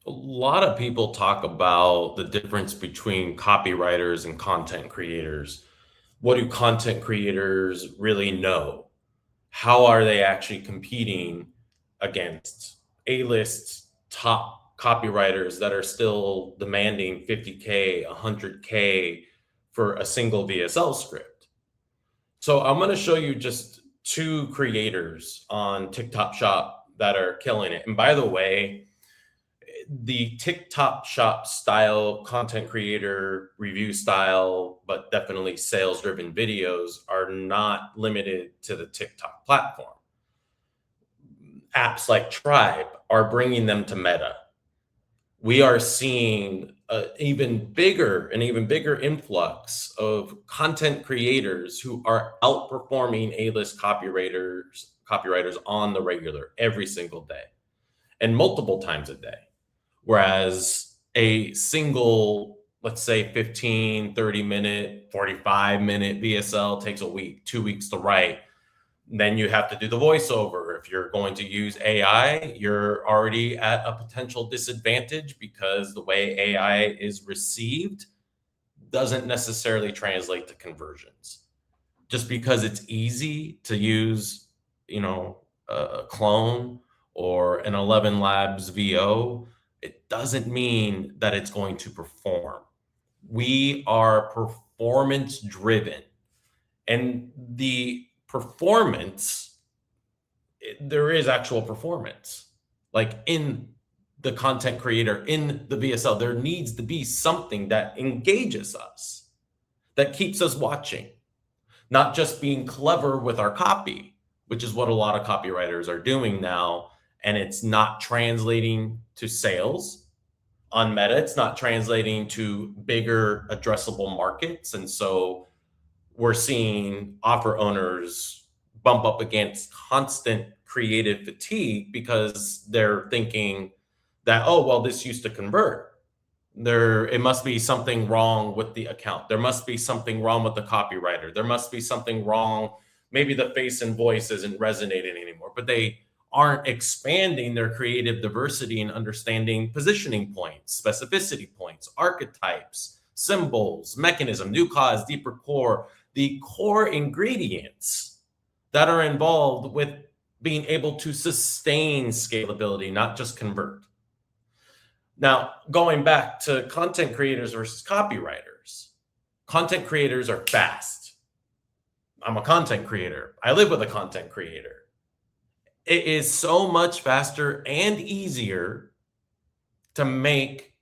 A lot of people talk about the difference between copywriters and content creators. What do content creators really know? How are they actually competing against A-list top copywriters that are still demanding 50K, 100K for a single VSL script? So I'm going to show you just two creators on TikTok Shop that are killing it. And by the way, the TikTok Shop style content creator review style, but definitely sales driven videos are not limited to the TikTok platform. Apps like Tribe are bringing them to Meta. We are seeing an even bigger influx of content creators who are outperforming A-list copywriters on the regular every single day and multiple times a day. Whereas a single, let's say 15, 30-minute, 45-minute VSL takes a week, 2 weeks to write. Then you have to do the voiceover. If you're going to use AI, you're already at a potential disadvantage because the way AI is received doesn't necessarily translate to conversions. Just because it's easy to use, a clone or an 11 Labs VO, it doesn't mean that it's going to perform. We are performance driven. And the performance, there is actual performance. Like in the content creator, in the VSL, there needs to be something that engages us, that keeps us watching, not just being clever with our copy, which is what a lot of copywriters are doing now. And it's not translating to sales on Meta. It's not translating to bigger addressable markets. And so we're seeing offer owners bump up against constant creative fatigue because they're thinking that, oh, well, this used to convert. It must be something wrong with the account. There must be something wrong with the copywriter. There must be something wrong. Maybe the face and voice isn't resonating anymore, but they aren't expanding their creative diversity and understanding positioning points, specificity points, archetypes, symbols, mechanism, new cause, deeper core, the core ingredients that are involved with being able to sustain scalability, not just convert. Now, going back to content creators versus copywriters, content creators are fast. I'm a content creator. I live with a content creator. It is so much faster and easier to make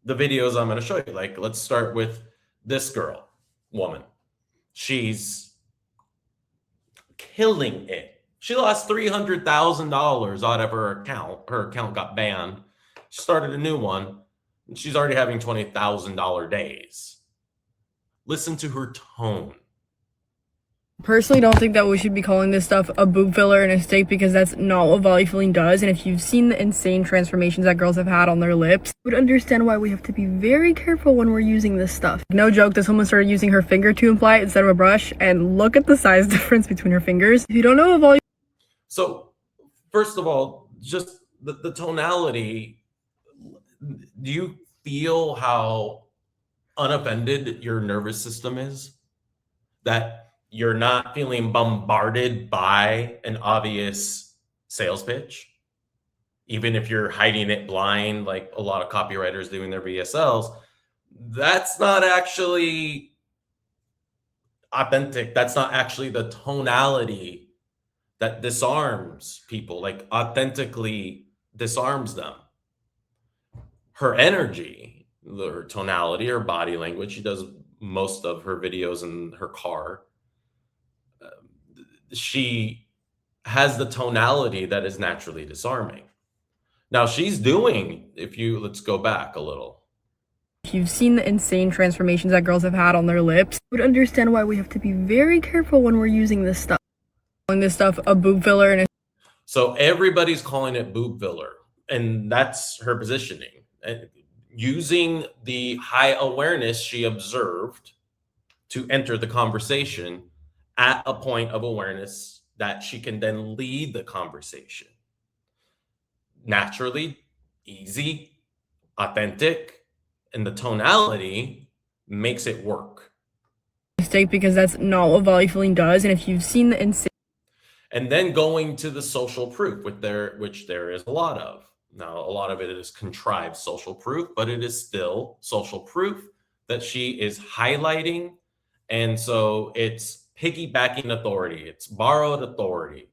the videos I'm going to show you. Like, let's start with this woman. She's killing it. She lost $300,000 out of her account. Her account got banned. She started a new one, and she's already having $20,000 days. Listen to her tone. Personally, don't think that we should be calling this stuff a boob filler and a stick because that's not what volume filling does. And if you've seen the insane transformations that girls have had on their lips, you would understand why we have to be very careful when we're using this stuff. No joke, this woman started using her finger to imply it instead of a brush, and look at the size difference between her fingers. If you don't know what volume... So, first of all, just the tonality. Do you feel how unoffended your nervous system is? That you're not feeling bombarded by an obvious sales pitch, even if you're hiding it blind, like a lot of copywriters doing their VSLs. That's not actually authentic. That's not actually the tonality that disarms people, like authentically disarms them. Her energy, her tonality, her body language, she does most of her videos in her car. She has the tonality that is naturally disarming. Now she's doing, let's go back a little. If you've seen the insane transformations that girls have had on their lips, you would understand why we have to be very careful when we're using this stuff. Calling this stuff a boob filler and so everybody's calling it boob filler, and that's her positioning. And using the high awareness she observed to enter the conversation at a point of awareness that she can then lead the conversation. Naturally, easy, authentic, and the tonality makes it work. Mistake because that's not what volume filling does. And if you've seen the insane, and then going to the social proof, which there is a lot of. Now, a lot of it is contrived social proof, but it is still social proof that she is highlighting. And so it's piggybacking authority. It's borrowed authority.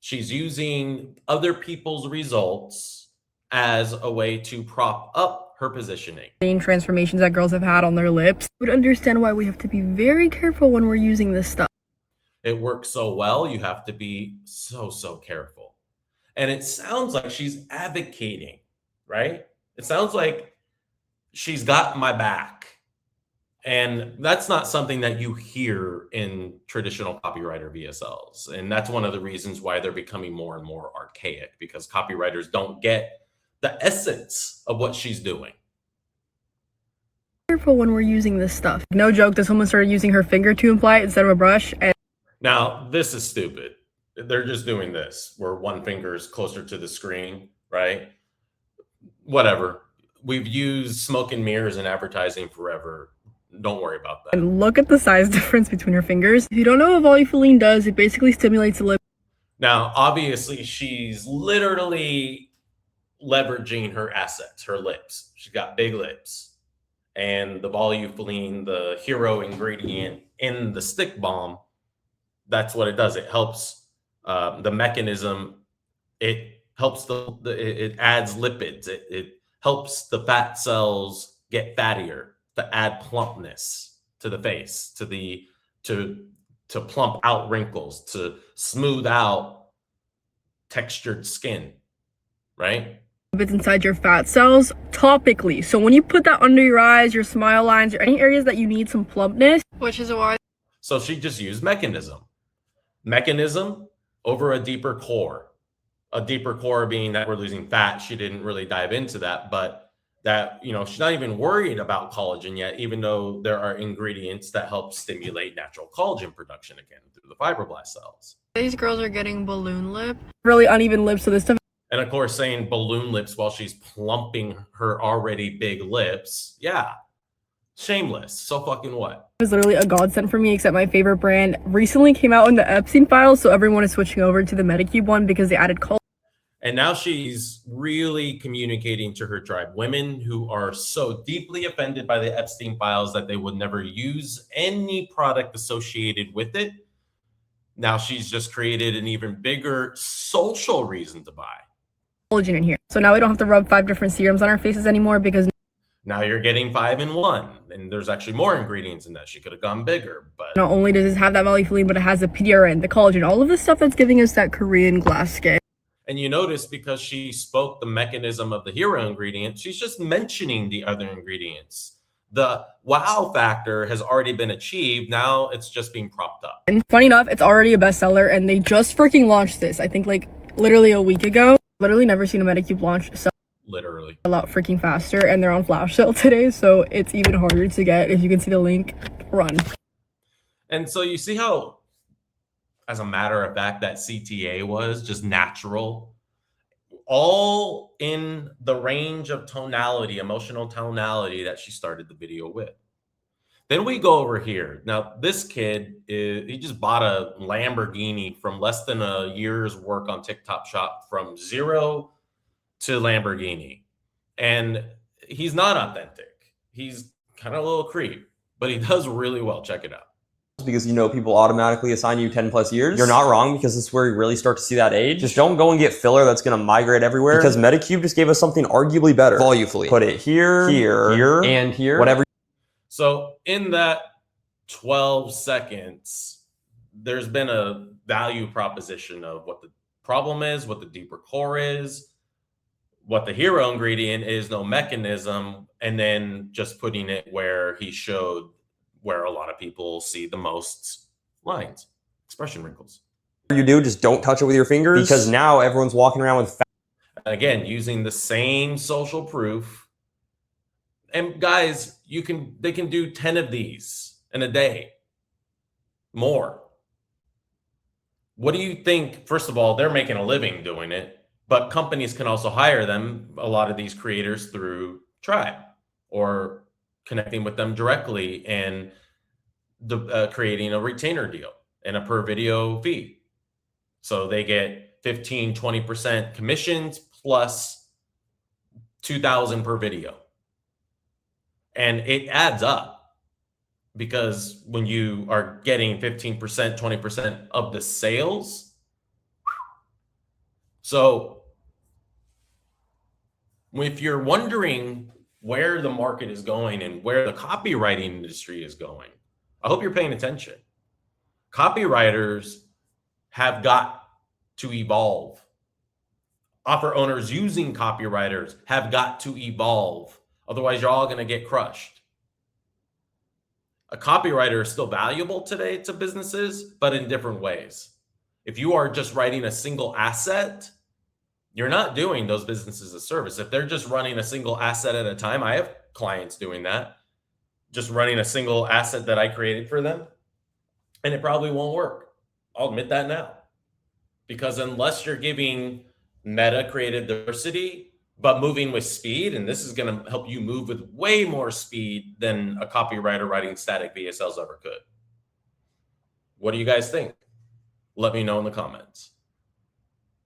She's using other people's results as a way to prop up her positioning. Transformations that girls have had on their lips, would understand why we have to be very careful when we're using this stuff. It works so well, you have to be so careful. And it sounds like she's advocating, right? It sounds like she's got my back. And that's not something that you hear in traditional copywriter VSLs. And that's one of the reasons why they're becoming more and more archaic, because copywriters don't get the essence of what she's doing. Careful when we're using this stuff. No joke, this woman started using her finger to imply it instead of a brush. And now, this is stupid. They're just doing this where one finger is closer to the screen, right? Whatever. We've used smoke and mirrors in advertising forever. Don't worry about that. And look at the size difference between her fingers. If you don't know what volume does, it basically stimulates the lip. Now, obviously, she's literally leveraging her assets, her lips. She's got big lips. And the volume, the hero ingredient in the stick bomb, that's what it does. It helps the mechanism. It helps it adds lipids. It helps the fat cells get fattier to add plumpness to the face, to plump out wrinkles, to smooth out textured skin, right? It's inside your fat cells topically. So when you put that under your eyes, your smile lines, or any areas that you need some plumpness, which is why. So she just used mechanism over a deeper core being that we're losing fat. She didn't really dive into that, but that, she's not even worried about collagen yet, even though there are ingredients that help stimulate natural collagen production again through the fibroblast cells. These girls are getting balloon lip, really uneven lips. So this stuff. And of course, saying balloon lips while she's plumping her already big lips. Yeah. Shameless. So fucking what? It was literally a godsend for me, except my favorite brand recently came out in the Epstein files. So everyone is switching over to the Medicube one because they added collagen. And now she's really communicating to her tribe, women who are so deeply offended by the Epstein files that they would never use any product associated with it. Now she's just created an even bigger social reason to buy collagen in here. So now we don't have to rub 5 different serums on our faces anymore, because now you're getting 5 in 1. And there's actually more ingredients in that. She could have gone bigger, but not only does this have that volume, but it has the PDRN, the collagen, all of the stuff that's giving us that Korean glass skin. And you notice, because she spoke the mechanism of the hero ingredient, she's just mentioning the other ingredients. The wow factor has already been achieved. Now it's just being propped up. And funny enough, it's already a bestseller, and they just freaking launched this, I think like literally a week ago. Literally never seen a Medicube launch so literally a lot freaking faster, and they're on flash sale today, so it's even harder to get. If you can see the link, run. And so you see how, as a matter of fact, that CTA was just natural, all in the range of tonality, emotional tonality that she started the video with. Then we go over here. Now, this kid, he just bought a Lamborghini from less than a year's work on TikTok Shop, from zero to Lamborghini. And he's not authentic. He's kind of a little creep, but he does really well. Check it out. Because people automatically assign you 10 plus years. You're not wrong, because this is where you really start to see that age. Just don't go and get filler that's going to migrate everywhere, because Medicube just gave us something arguably better. Volufully. Put it here, and here, whatever. So in that 12 seconds, there's been a value proposition of what the problem is, what the deeper core is, what the hero ingredient is, no mechanism, and then just putting it where he showed where a lot of people see the most lines, expression wrinkles. You do, just don't touch it with your fingers, because now everyone's walking around with again, using the same social proof. And guys, they can do 10 of these in a day, more. What do you think? First of all, they're making a living doing it, But companies can also hire them, a lot of these creators, through Tribe or connecting with them directly and creating a retainer deal and a per video fee. So they get 15, 20% commissions plus 2,000 per video. And it adds up, because when you are getting 15%, 20% of the sales. So if you're wondering where the market is going and where the copywriting industry is going, I hope you're paying attention. Copywriters have got to evolve. Offer owners using copywriters have got to evolve. Otherwise, you're all going to get crushed. A copywriter is still valuable today to businesses, but in different ways. If you are just writing a single asset, you're not doing those businesses a service. If they're just running a single asset at a time, I have clients doing that, just running a single asset that I created for them, and it probably won't work. I'll admit that now. Because unless you're giving meta creative diversity, but moving with speed, and this is going to help you move with way more speed than a copywriter writing static VSLs ever could. What do you guys think? Let me know in the comments.